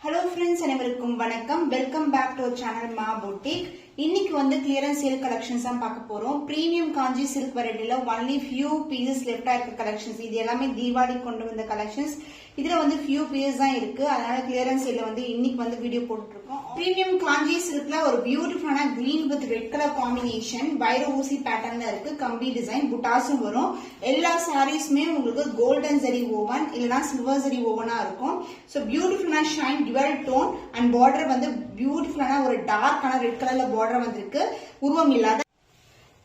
Hello friends, அனைவருக்கும் வணக்கம். Welcome back to our channel Ma Boutique. இன்னைக்கு வந்து clearance sale collections தான் பார்க்க போறோம். Premium kanji silk variety-ல only few pieces left ஆயிருக்க collections. இது எல்லாமே தீபாவளி கொண்டு வந்த collections. இதுல வந்து few pieces தான் இருக்கு. அதனால clearance sale வந்து இன்னைக்கு வந்து வீடியோ போட்டுட்டு இருக்கோம். Premium kanji silkல ஒரு பியூட்டிஃபுல்லான green with red color combination வைர ஊசி பேட்டர்ன்ல இருக்கு. கம்பி டிசைன் புட்டாஸும் வரும். எல்லா சாரீஸ்மே உங்களுக்கு golden zari woven இல்லனா silver zari woven-ஆ இருக்கும். So beautiful shine dual tone and border வந்து பியூட்டிஃபுல்லான ஒரு டார்க்கான ரெட் கலர்ல பார்டர் வந்திருக்கு. உருவம் இல்லாத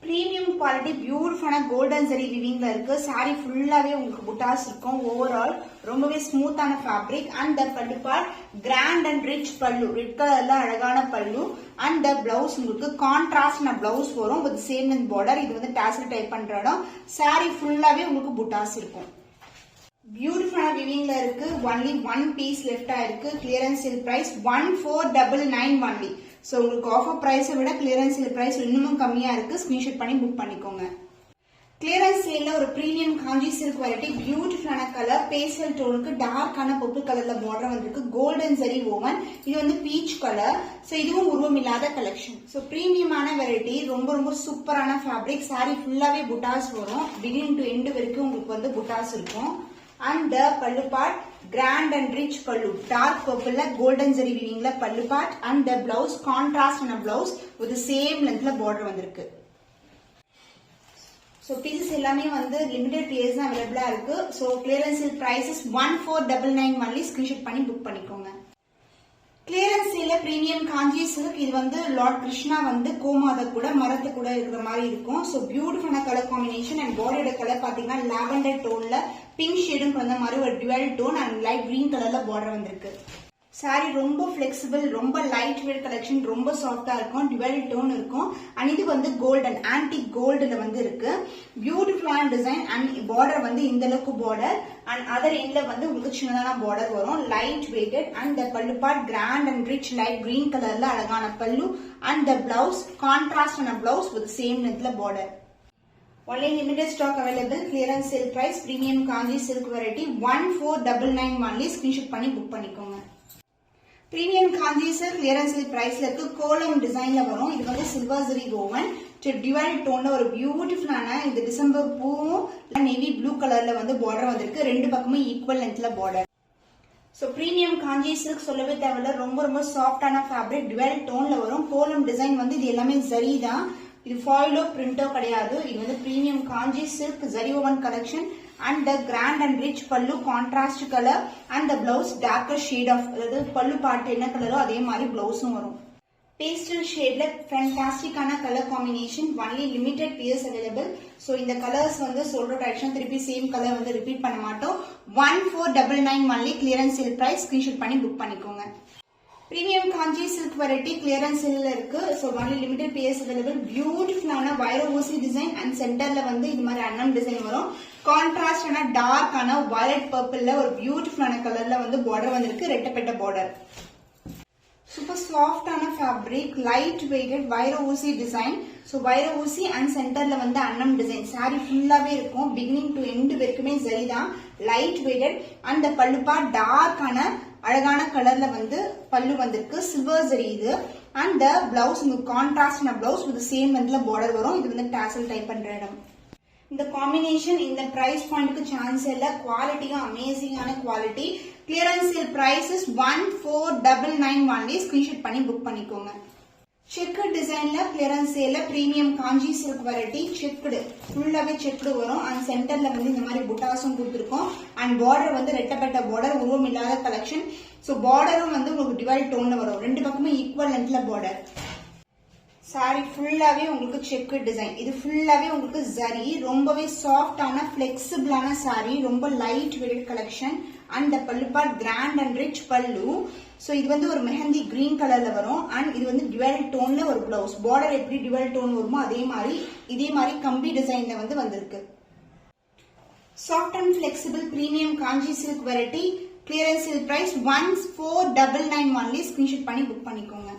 பிரீமியம் குவாலிட்டி பியூட்டிஃபுல்லான கோல்டன் ஜரி வீவிங்ல இருக்கு. சாரி ஃபுல்லாவே உங்களுக்கு புட்டாஸ் இருக்கும். ஓவரால் ரொம்பவே ஸ்மூத்தான fabric and pallu part grand and rich பல்லு, ரெட் கலர்ல அழகான பல்லு அண்ட் பிளவுஸ் உங்களுக்கு கான்ட்ராஸ்ட் பிளவுஸ் வரும் வித் சேம் லென்த் பார்டர். இது வந்து டாசல் டைப் பண்ற இடம். சாரி ஃபுல்லாவே உங்களுக்கு புட்டாஸ் இருக்கும். பியூட்டிஃபுல்லான விவிங்ல இருக்கு. ஒன்லி ஒன் பீஸ் லெஃப்ட் ஆயிருக்கு. Clearance sale price 1499 only. So உங்களுக்கு ஆஃபர் பிரைஸை விட கிளியரன்ஸ் சேல் பிரைஸ் இன்னும் கம்மியா இருக்கு. ஸ்கிரீன்ஷாட் பண்ணி புக் பண்ணிக்கோங்க. கிளியரன்ஸ் சேல்ல ஒரு பிரீமியம் காஞ்சி சில்க் வெரைட்டி பியூட்டிஃபுல்லான கலர் பேஸ்டல் டோனுக்கு டார்க்கான பர்பிள் கலர்ல பார்டர் வந்திருக்கு. Golden zari woven. இது வந்து பீச் கலர். சோ இதுவும் உருவம் இல்லாத கலெக்ஷன். சோ பிரீமியமான வெரைட்டி, ரொம்ப ரொம்ப சூப்பரான ஃபேப்ரிக். சாரி ஃபுல்லாவே புட்டாஸ் வரும். பிகினிங் டு எண்ட் வரைக்கும் உங்களுக்கு வந்து புட்டாஸ் இருக்கும். And the pallu part grand and rich pallu, dark purple la golden zari weaving la pallu part and the blouse contrast and a blouse with the same length la border vandirukku. So pieces ellame vandu limited pieces available ah irukku. So clearance sale price is 1499 only. Screenshot panni book பண்ணிக்கோங்க. Clearance சேல்ல premium Kanchi silk. இது வந்து Lord Krishna வந்து கோமாத கூட மரத்து கூட இருக்கிற மாதிரி இருக்கும். சோ பியூட்டிஃபுல்லான கலர் காம்பினேஷன் அண்ட் பாடியோட கலர் பாத்தீங்கன்னா லாவெண்டர் டோன்ல பிங்க் ஷேடும் வந்த மாதிரி ஒரு dual tone and light green கலர்ல பார்டர் வந்திருக்கு. சாரி ரொம்ப பிளெக்சிபிள், ரொம்ப லைட் வெயிட் கலெக்ஷன், ரொம்ப சாஃப்டா இருக்கும். டுவல் டோன் இருக்கும் அண்ட் இது வந்து கோல்டன் ஆன்டிக் கோல்டுல வந்து இருக்கு. பியூட்டிஃபுல்லான டிசைன் அண்ட் பார்டர் வந்து இந்த அளவுக்கு பார்டர் அண்ட் அதர் எண்ட்ல வந்து உங்களுக்கு சின்னதான பார்டர் வரும். Light weighted and pallu part grand and rich light green கலர்ல அழகான பல்லு அண்ட் பிளவுஸ் கான்ட்ராஸ்ட் ஆன பிளவுஸ் வித் சேம் லென்த்ல border. Only limited stock available. Clearance sale price premium kanji silk variety 1499 only. Screenshot பண்ணி புக் பண்ணிக்கோங்க. Premium Kanchi silk clearance sale பிரைஸ்ல இருக்கு. கோலம் டிசைன்ல வரும். இது வந்து சில்வர் ஜரி ஓவன் டியூவல் டோன்ல ஒரு பியூட்டிஃபுல்லான இந்த டிசம்பர் பூவும் நேவி ப்ளூ கலர்ல வந்து பார்டர் வந்திருக்கு. ரெண்டு பக்கமும் equal லென்த்ல border. So premium Kanchi silk சொல்லவே தேவையில்ல. ரொம்ப ரொம்ப சாஃப்டான ஃபேப்ரிக் டியூவல் டோன்ல வரும். கோலம் டிசைன் வந்து இது எல்லாமே ஜரி தான். இது ஃபாயிலோ பிரிண்டோ கிடையாது. இது வந்து premium Kanchi silk zari woven collection and the grand and rich pallu contrast color and the blouse darker shade of அதாவது பல்லு பார்ட் என்ன கலரோ அதே மாதிரி பிளவுஸும் வரும். பேஸ்டல் ஷேட்ல ஃபேண்டாஸ்டிக்கான colour combination. Only limited pieces available. So இந்த கலர்ஸ் வந்து சொல்ற டைரக்ஷன் திருப்பி சேம் கலர் வந்து ரிப்பீட் பண்ண மாட்டோம். 1499 only. Clearance sale price. Screenshot பண்ணி புக் பண்ணிக்கோங்க. Premium Kanchi silk variety clearance சேல்ல இருக்கு. So only limited pieces available. பியூட்டிஃபுல்லான வைர ஊசி டிசைன் அண்ட் சென்டர்ல வந்து இது மாதிரி அன்னம் டிசைன் வரும். கான்ட்ராஸ்ட் ஆன டார்க்கான வயலட் பர்பிள்ல ஒரு பியூட்டிஃபுல்லான கலர்ல வந்து பார்டர் வந்திருக்கு. ரெட்டப்பட்ட பார்டர். சூப்பர் சாஃப்டான ஃபேப்ரிக், லைட் வெயிட்டட் வைர ஊசி டிசைன். சோ வைர ஊசி அண்ட் சென்டர்ல வந்து அன்னம் டிசைன். சாரி ஃபுல்லாவே இருக்கும். பிகினிங் டு எண்ட் வரைக்குமே ஜரி தான். Light weighted and pallu part டார்க்கான அழகான கலர்ல வந்து பல்லு வந்திருக்கு. சில்வர் ஜரி இது and blouse contrast blouse with same லென்த்ல பார்டர் வரும். இது வந்து டாசல் டைப் பண்ற இடம். இந்த காம்பினேஷன் இந்த பிரைஸ் பாயிண்ட்க்கு சான்ஸ் இல்ல. குவாலிட்டியும் அமேசிங்கான quality. Clearance sale price is 1499 only. Screenshot பண்ணி புக் பண்ணிக்கோங்க. செக்கு டிசைன்ல கிளியரன்ஸ் சேல்ல premium Kanchi silk variety checked ஃபுல்லாவே செக்குடு வரும். அண்ட் சென்டர்ல வந்து இந்த மாதிரி புட்டாஸும் கொடுத்துருக்கோம். அண்ட் பார்டர் வந்து ரெட்டப்பட்ட பார்டர், உருவம் இல்லாத கலெக்ஷன். சோ பார்டரும் வந்து உங்களுக்கு டிவைட் டோன்ல வரும். ரெண்டு பக்கமும் ஈக்குவல் லென்த்ல பார்டர். சாரி ஃபுல்லாவே உங்களுக்கு செக்கு டிசைன். இது ஃபுல்லாவே உங்களுக்கு ஜரி. ரொம்பவே சாஃப்டான பிளெக்சிபிளான சாரி. ரொம்ப light weight collection. And pallu part grand and rich பல்லு. சோ இது வந்து ஒரு மெஹந்தி கிரீன் கலர்ல வரும். அண்ட் இது வந்து டியூவல் டோன்ல ஒரு பிளவுஸ். பார்டர் எப்படி டியூவல் டோன் வருமோ அதே மாதிரி கம்பி டிசைன்ல வந்து வந்திருக்கு. Soft and flexible premium Kanchi silk variety. Clearance sale price 1499 only. Screenshot பண்ணி புக் பண்ணிக்கோங்க.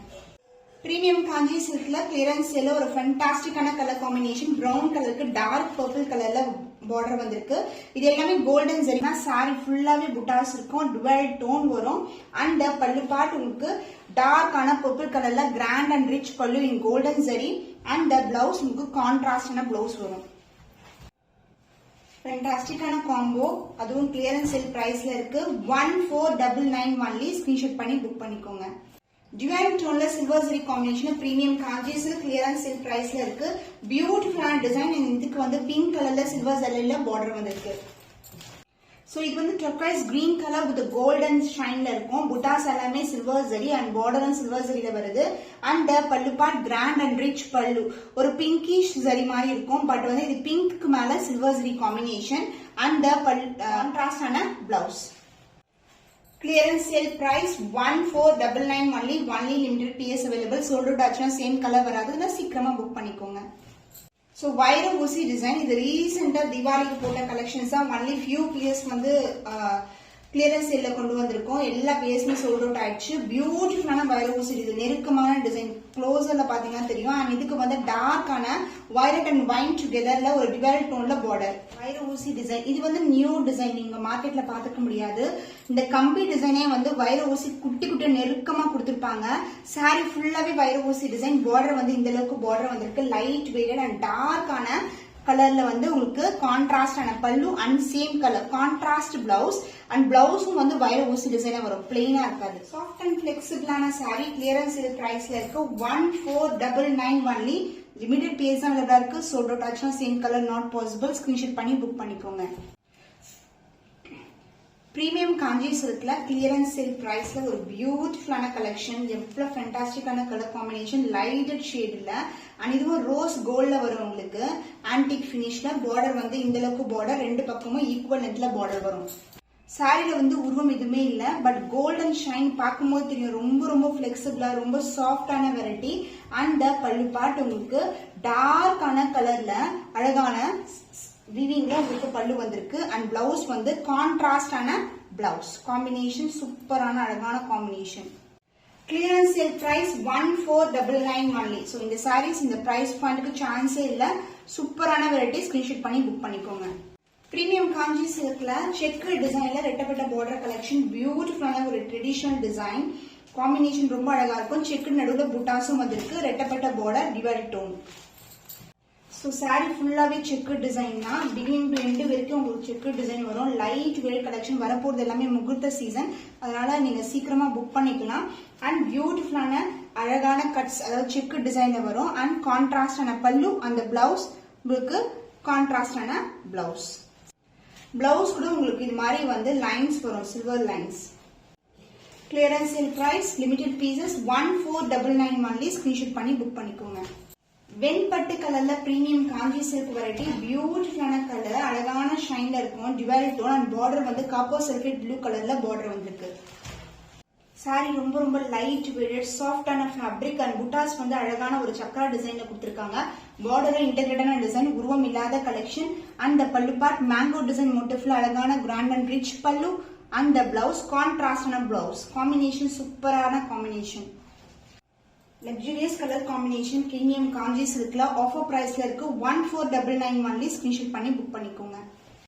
பிரீமியம் காஞ்சி சில்க்ல கிளியரன்ஸ் சேல்ல ஒரு ஃபேண்டாஸ்டிக்கான கலர் காம்பினேஷன் பிரவுன் கலருக்கு டார்க் பர்பிள் கலர்ல பார்டர் வந்திருக்கு. இது எல்லாமே கோல்டன் ஜரினா சாரி ஃபுல்லாவே புட்டாஸ் இருக்கும், டுவெல் டோன் வரும். அண்ட் பல்லு பார்ட் உங்களுக்கு டார்க்கான பர்பிள் கலர்ல கிராண்ட் அண்ட் ரிச் பல்லு இன் கோல்டன் ஜரி. அண்ட் பிளவுஸ் உங்களுக்கு கான்ட்ராஸ்டான பிளவுஸ் வரும். ஃபேண்டாஸ்டிக்கான காம்போ, அதுவும் கிளியரன்ஸ் சேல் பிரைஸ்ல இருக்கு. 1499 ஒன்லி. ஸ்கிரீன்ஷாட் பண்ணி புக் பண்ணிக்கோங்க. டிவைன் டோன்ல silver zari combination premium Kanchi silk clearance sale பிரைஸ்ல இருக்கு. பியூட்டிஃபுல்லான டிசைன். இதுக்கு வந்து பிங்க் கலர்ல சில்வர் ஜரில பார்டர் வந்திருக்கு. சோ இது வந்து turquoise green colour with golden ஷைன்ல இருக்கும். புட்டாஸ் எல்லாமே சில்வர் ஜரி அண்ட் பார்டரும் சில்வர் ஜரியில வருது. And pallu part grand and rich பல்லு ஒரு பிங்கிஷ் ஜரி மாதிரி இருக்கும். பட் வந்து இது பிங்க்கு மேல சில்வர் ஜரி காம்பினேஷன். அண்ட் கான்ட்ராஸ்டான blouse. Clearance sale price 1499 only. Only limited PS available. Sold out ஆச்சுனா சேம் கலர் வராது. சீக்கிரமா புக் பண்ணிக்கோங்க. So வைர ஊசி டிசைன் இது ரீசெண்டா தீபாவளிக்கு போட்ட கலெக்ஷன்ஸ் தான். ஒன்லி ஃபியூ பீஸ் வந்து கிளியரன்ஸ் சேல்ல கொண்டு வந்திருக்கோம். எல்லா பீஸுமே சோல்ட் அவுட் ஆயிடுச்சு. பியூட்டிஃபுல்லான வைர ஊசி டிசைன், நெருக்கமான டிசைன். க்ளோஸர்ல பாத்தீங்கன்னா தெரியும். அண்ட் இதுக்கு வந்து டார்க்கான வயலட் அண்ட் வைன் டுகெதர்ல ஒரு டிவல் டோன்ல பார்டர். வைர ஊசி டிசைன் இது வந்து நியூ டிசைன், நீங்க மார்க்கெட்ல பாத்துக்க முடியாது. இந்த கம்பி டிசைனே வந்து வைர ஊசி குட்டி குட்டி நெருக்கமா கொடுத்திருப்பாங்க. சாரி ஃபுல்லாவே வைர ஊசி டிசைன். பார்டர் வந்து இந்த அளவுக்கு பார்டர் வந்திருக்கு. லைட் வெயிட்டட் அண்ட் டார்க்கான கலர்ல வந்து உங்களுக்கு கான்ட்ராஸ்டான pallu and same colour contrast blouse. And பிளவுஸும் வந்து வைர ஊசி டிசைனா வரும், பிளெயினா இருக்காது. சாஃப்ட் அண்ட் பிளெக்சிபிளான சாரி கிளியரன்ஸ் சேல் பிரைஸ்ல இருக்கு. 1499 ஒன்லி. லிமிடெட் பீஸ் தான் அவைலபிளா இருக்கு. சோல்ட் அவுட் ஆச்சுனா same colour not possible. Screenshot பண்ணி புக் பண்ணிக்கோங்க. பிரீமியம் காஞ்சி சில்க்ல கிளியரன்ஸ் சேல் பிரைஸ்ல ஒரு பியூட்டிஃபுல்லான கலெக்ஷன். எவ்வளவு ஃபேண்டாஸ்டிக்கான கலர் காம்பினேஷன், லைட்டட் ஷேட்ல. அண்ட் இதுவும் ரோஸ் கோல்ட்ல வரும் உங்களுக்கு. ஆன்டிக் பினிஷ்ல பார்டர் வந்து இந்த அளவுக்கு பார்டர், ரெண்டு பக்கமும் ஈக்குவல் லென்த்ல பார்டர் வரும். சாரில வந்து உருவம் எதுவுமே இல்ல, பட் கோல்டன் ஷைன் பார்க்கும்போது தெரியும். ரொம்ப ரொம்ப பிளெக்சிபிளா, ரொம்ப சாஃப்டான வெரைட்டி. அண்ட் பல்லு பார்ட் உங்களுக்கு டார்க்கான கலர்ல அழகான வீவிங்ல உங்களுக்கு பல்லு வந்திருக்கு. அண்ட் பிளவுஸ் வந்து கான்ட்ராஸ்டான பிளவுஸ் காம்பினேஷன். சூப்பரான அழகான combination. Clearance sale price 1499 only. So இந்த சாரீஸ் இந்த பிரைஸ் பாயிண்ட்க்கு சான்ஸே இல்ல. சூப்பரான வெரைட்டி. ஸ்கிரீன்ஷாட் பண்ணி புக் பண்ணிக்கோங்க. பிரீமியம் காஞ்சி சில்க்ல செக் டிசைன்ல ரெட்டப்பட்ட பார்டர் கலெக்ஷன். பியூட்டிஃபுல்லான ஒரு ட்ரெடிஷனல் டிசைன் காம்பினேஷன், ரொம்ப அழகா இருக்கும். செக் நடுவுல புட்டாஸும் வந்திருக்கு. ரெட்டப்பட்ட border dual tone. So sari ஃபுல்லாவே செக்கு டிசைன் தான். பிகினிங் டு எண்டு வரைக்கும் உங்களுக்கு செக்கு டிசைன் வரும். லைட் வெயிட் கலெக்ஷன் வரப்போறது எல்லாமே முகூர்த்த சீசன், அதனால நீங்க சீக்கிரமா புக் பண்ணிக்கலாம். அண்ட் பியூட்டிஃபுல்லான அழகான கட்ஸ், அதாவது செக்கு டிசைன்ல வரும். அண்ட் கான்ட்ராஸ்டான பல்லு. அந்த பிளவுஸ் உங்களுக்கு கான்ட்ராஸ்டான பிளவுஸ். பிளவுஸ் கூட உங்களுக்கு இது மாதிரி வந்து லைன்ஸ் வரும், silver lines. Clearance sale price limited pieces 1499 only. Screenshot பண்ணி புக் பண்ணிக்கோங்க. வெண்பட்டு கலர்ல பிரீமியம் காஞ்சி சில்க் வெரைட்டி. பியூட்டிஃபுல்லான கலர், அழகான ஷைன்ல இருக்கும். டிவல் டோன் அண்ட் பார்டர் வந்து காப்பர் சல்ஃபேட் ப்ளூ கலர்ல பார்டர் வந்திருக்கு. சாரி ரொம்ப ரொம்ப லைட் வெயிட்டட் சாஃப்டான ஃபேப்ரிக். அண்ட் புட்டாஸ் வந்து அழகான ஒரு சக்கரா டிசைன்ல கொடுத்திருக்காங்க. பார்டர் இன்டெகிரேட்டான டிசைன், உருவம் இல்லாத collection. And pallu part mango design மோட்டிவ்ல அழகான grand and rich pallu. And blouse கான்ட்ராஸ்டான பிளவுஸ் காம்பினேஷன். சூப்பரான combination. Luxurious colour combination premium Kanchi சில்க்ல ஆஃபர் பிரைஸ்ல இருக்கு. 1499 ஒன்லி. ஸ்கிரீன்ஷாட் பண்ணி புக் பண்ணிக்கோங்க.